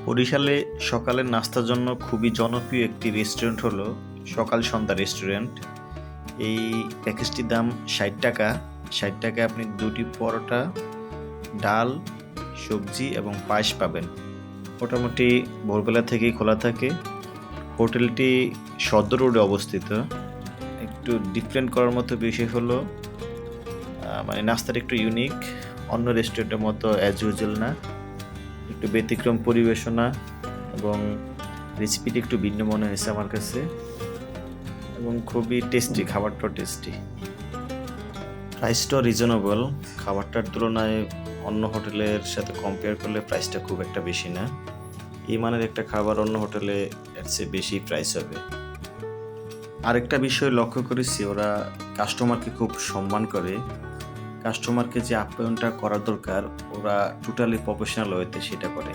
বরিশালে সকালের নাস্তার জন্য খুবই জনপ্রিয় একটি রেস্টুরেন্ট হলো সকাল সন্ধ্যা রেস্টুরেন্ট। এই প্যাকেজটির দাম 60 টাকা। 60 টাকায় আপনি 2টি পরোটা, ডাল, সবজি এবং পায়েস পাবেন। মোটামুটি ভোরবেলা থেকেই খোলা থাকে। হোটেলটি সদর রোডে অবস্থিত। একটু ডিফারেন্ট করার মতো বিষয় হলো মানে নাস্তাটা একটু ইউনিক, অন্য রেস্টুরেন্টের মতো অ্যাজ ইউজুয়াল না, একটু ব্যতিক্রম পরিবেশনা এবং রেসিপিটি একটু ভিন্ন মনে হয়েছে আমার কাছে এবং খুবই টেস্টি, খাবারটাও টেস্টি। প্রাইসটাও রিজনেবল, খাবারটার তুলনায় অন্য হোটেলের সাথে কম্পেয়ার করলে প্রাইসটা খুব একটা বেশি না। এই মানের একটা খাবার অন্য হোটেলে এর চেয়ে বেশি প্রাইস হবে। আরেকটা বিষয় লক্ষ্য করেছি, ওরা কাস্টমারকে খুব সম্মান করে। কাস্টমারকে যে আপ্যায়নটা করা দরকার ওরা টোটালি প্রফেশনাল ওয়েতে সেটা করে।